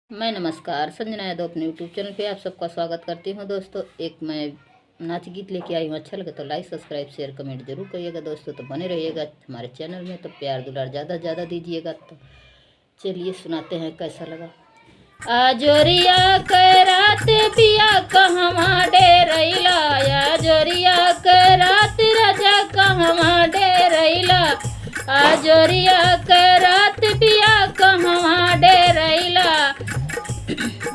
मैं नमस्कार संजना यादव अपने यूट्यूब चैनल पे आप सबका स्वागत करती हूँ। दोस्तों एक मैं नाच गीत लेके आई हूँ। अच्छा लगे तो लाइक सब्सक्राइब शेयर कमेंट जरूर करिएगा दोस्तों। तो बने रहिएगा हमारे चैनल में, तो प्यार दुलार ज़्यादा ज़्यादा दीजिएगा। तो चलिए सुनाते हैं कैसा लगा। आजोरिया के रात पिया कहवा डेरैला, आजोरिया के रात राजा कहवा डेरैला, आजोरिया के रात पिया कहवा डेरैला।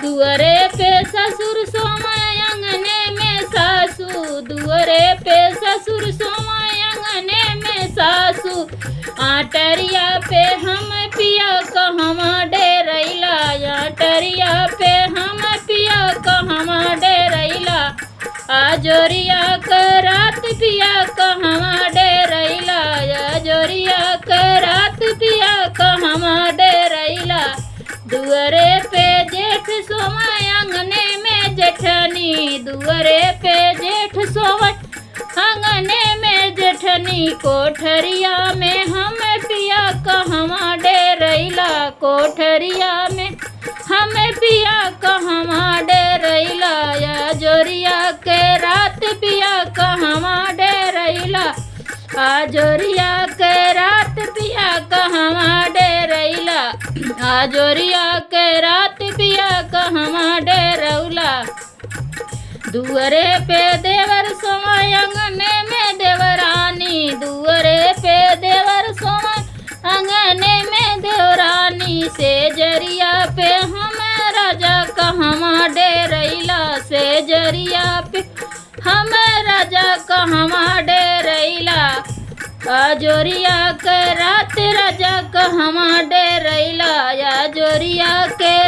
दुअरे पे ससुर सोमाय अंगने में सासू, दुअरे पे ससुर सोमाय अंगने में सासू। आटरिया पे हम पिया कहवा डेरैला, आटरिया पे हम पिया कहवा डेरैला। आजोरिया के रात पिया कहवा डेरैला, आजोरिया के रात पिया कहवा डेरैला। दुअरे पे जेठ सोमाय अंगने में जेठनी, दुअरे पे जेठ सोमाय अंगने में जेठनी। कोठरिया में हम पिया कहवा डेरैला, कोठरिया में हम पिया कहवा डेरैला। आजोरिया के रात पिया कहवा डेरैला, आजोरिया के रात पिया कहवा डेरैला, आजोरिया के रात पिया कहवा डेरौला। दुअरे पे देवर सोमाय अंगने में देवरानी, दुअरे पे देवर सोमाय अंगने में देवरानी। सेजरिया पे हम राजा कहवा डेरैला, सेजरिया पे हम राजा कहवा डेरैला। आजोरिया के रात राजा कहवा डेरैला, आजोरिया के